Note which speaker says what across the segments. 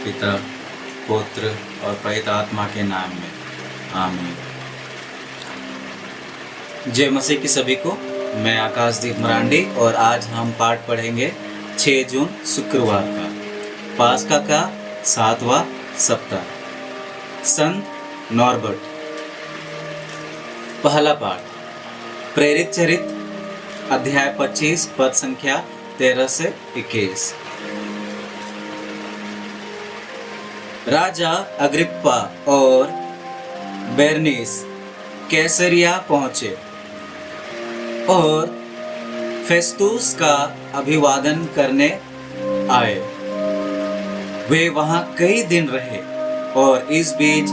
Speaker 1: पिता, पुत्र और पवित्र आत्मा के नाम में आमीन। जय मसीह की सभी को। मैं आकाशदीप मरांडी और आज हम पाठ पढ़ेंगे 6 जून शुक्रवार का पास्का का 7वां सप्ताह। संत नॉर्बर्ट। पहला पाठ प्रेरित चरित्र अध्याय 25 पद संख्या 13 से 21। राजा अग्रिप्पा और बेरनीस कैसरिया पहुंचे और फेस्तुस का अभिवादन करने आए। वे वहां कई दिन रहे और इस बीच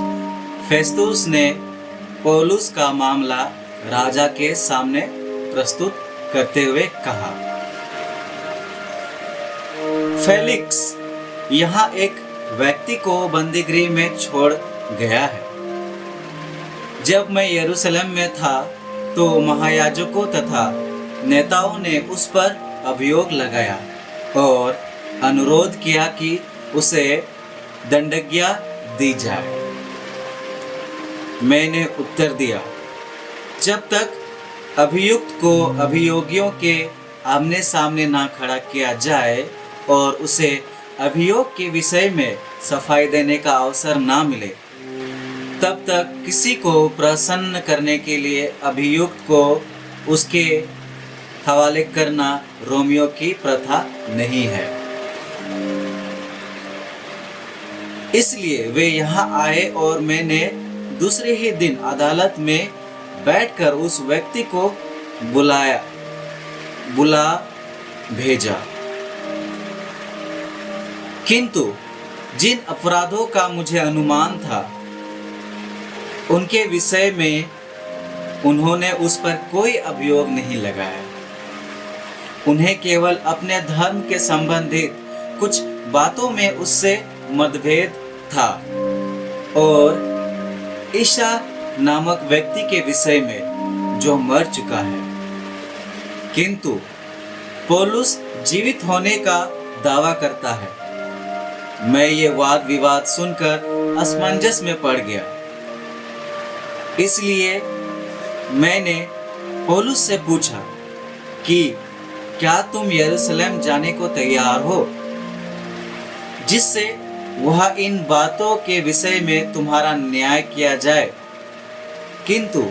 Speaker 1: फेस्तुस ने पौलुस का मामला राजा के सामने प्रस्तुत करते हुए कहा, फेलिक्स, यहाँ एक व्यक्ति को बंदीगृह में छोड़ गया है। जब मैं यरूशलेम में था तो महायाजकों तथा नेताओं ने उस पर अभियोग लगाया और अनुरोध किया कि उसे दंडाज्ञा दी जाए। मैंने उत्तर दिया, जब तक अभियुक्त को अभियोगियों के आमने सामने ना खड़ा किया जाए और उसे अभियोग के विषय में सफाई देने का अवसर ना मिले, तब तक किसी को प्रसन्न करने के लिए अभियुक्त को उसके हवाले करना रोमियो की प्रथा नहीं है। इसलिए वे यहाँ आए और मैंने दूसरे ही दिन अदालत में बैठकर उस व्यक्ति को बुला भेजा। किंतु जिन अपराधों का मुझे अनुमान था उनके विषय में उन्होंने उस पर कोई अभियोग नहीं लगाया। उन्हें केवल अपने धर्म के संबंधित कुछ बातों में उससे मतभेद था और ईशा नामक व्यक्ति के विषय में जो मर चुका है। किंतु पौलुस जीवित होने का दावा करता है। मैं ये वाद विवाद सुनकर असमंजस में पड़ गया। इसलिए मैंने पौलुस से पूछा कि क्या तुम यरूशलेम जाने को तैयार हो, जिससे वह इन बातों के विषय में तुम्हारा न्याय किया जाए। किंतु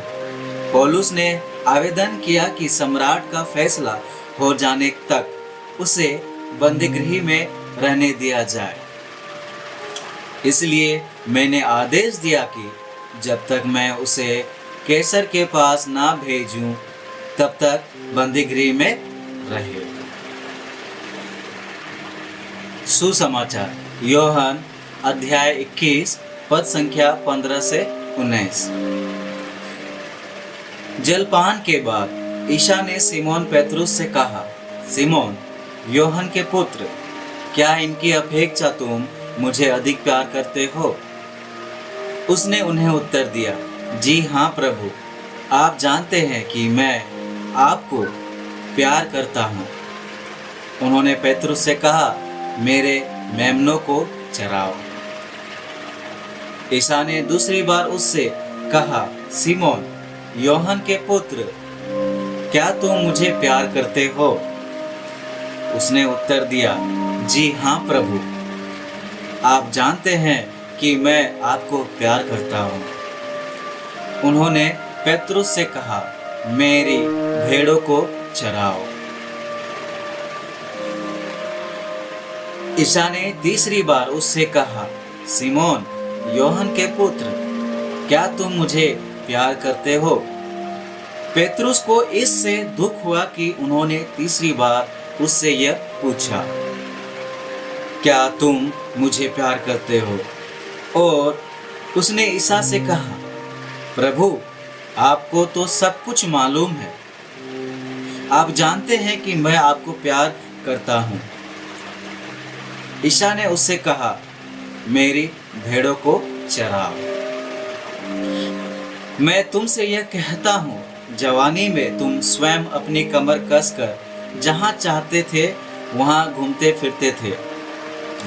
Speaker 1: पौलुस ने आवेदन किया कि सम्राट का फैसला हो जाने तक उसे बंदीगृह में रहने दिया जाए। इसलिए मैंने आदेश दिया कि जब तक मैं उसे कैसर के पास ना भेजूं, तब तक बंदीगृह में रहे। सुसमाचार यूहन्ना अध्याय 21 पद संख्या 15 से 19। जलपान के बाद ईशा ने सिमोन पेतरुस से कहा, सिमोन यूहन्ना के पुत्र, क्या इनकी अपेक्षा तुम मुझे अधिक प्यार करते हो? उसने उन्हें उत्तर दिया, जी हाँ प्रभु, आप जानते हैं कि मैं आपको प्यार करता हूँ। उन्होंने पेतरुस से कहा, मेरे मेमनों को चराओ। ईसा ने दूसरी बार उससे कहा, सिमोन यूहन्ना के पुत्र, क्या तुम मुझे प्यार करते हो? उसने उत्तर दिया, जी हाँ प्रभु, आप जानते हैं कि मैं आपको प्यार करता हूँ। उन्होंने पेतरुस से कहा, मेरी भेड़ों को चराओ। ईसा ने तीसरी बार उससे कहा, सिमोन यूहन्ना के पुत्र, क्या तुम मुझे प्यार करते हो? पेतरुस को इससे दुख हुआ कि उन्होंने तीसरी बार उससे यह पूछा, क्या तुम मुझे प्यार करते हो? और उसने ईसा से कहा, प्रभु, आपको तो सब कुछ मालूम है। आप जानते हैं कि मैं आपको प्यार करता हूँ। ईसा ने उससे कहा, मेरी भेड़ों को चराओ। मैं तुमसे यह कहता हूँ, जवानी में तुम स्वयं अपनी कमर कसकर जहाँ चाहते थे वहाँ घूमते फिरते थे,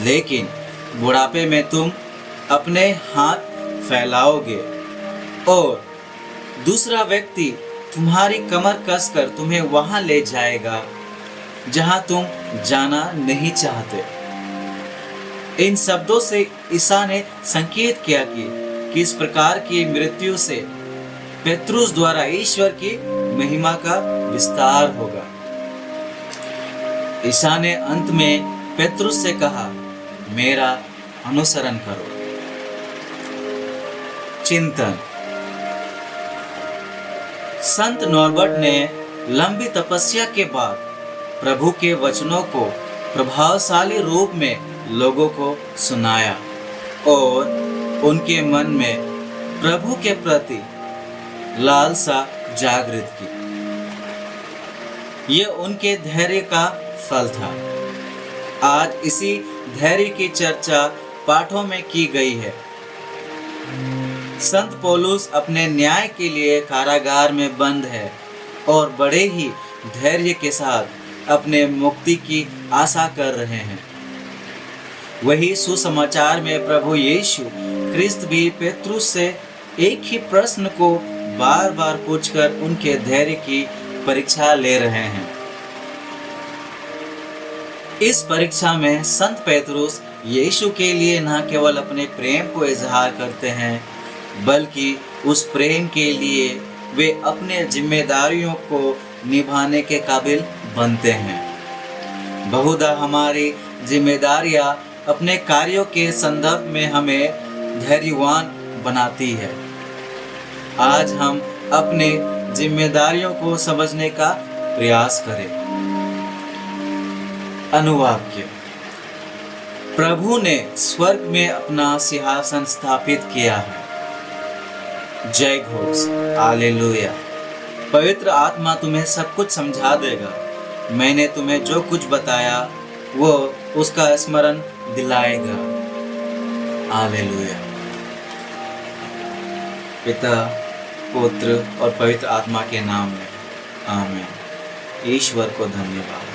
Speaker 1: लेकिन बुढ़ापे में तुम अपने हाथ फैलाओगे और दूसरा व्यक्ति तुम्हारी कमर कसकर तुम्हें वहां ले जाएगा जहां तुम जाना नहीं चाहते। इन शब्दों से ईसा ने संकेत किया कि किस प्रकार की मृत्यु से पेत्रुस द्वारा ईश्वर की महिमा का विस्तार होगा। ईसा ने अंत में पेत्रुस से कहा, मेरा अनुसरण करो। चिंतन। संत नॉर्बर्ट ने लंबी तपस्या के बाद प्रभु के वचनों को प्रभावशाली रूप में लोगों को सुनाया और उनके मन में प्रभु के प्रति लालसा जागृत की। यह उनके धैर्य का फल था। आज इसी धैर्य की चर्चा पाठों में की गई है। संत पौलुस अपने न्याय के लिए कारागार में बंद है और बड़े ही धैर्य के साथ अपने मुक्ति की आशा कर रहे हैं। वही सुसमाचार में प्रभु यीशु क्रिस्त भी पेत्रुस से एक ही प्रश्न को बार बार पूछकर उनके धैर्य की परीक्षा ले रहे हैं। इस परीक्षा में संत पेत्रुस यीशु के लिए न केवल अपने प्रेम को इजहार करते हैं, बल्कि उस प्रेम के लिए वे अपने जिम्मेदारियों को निभाने के काबिल बनते हैं। बहुधा हमारी जिम्मेदारियां अपने कार्यों के संदर्भ में हमें धैर्यवान बनाती है। आज हम अपने जिम्मेदारियों को समझने का प्रयास करें। अनुवाक्य। प्रभु ने स्वर्ग में अपना सिंहासन स्थापित किया है। जय घोष, हालेलुया। पवित्र आत्मा तुम्हें सब कुछ समझा देगा। मैंने तुम्हें जो कुछ बताया वो उसका स्मरण दिलाएगा। हालेलुया। पिता, पुत्र और पवित्र आत्मा के नाम में आमीन। ईश्वर को धन्यवाद।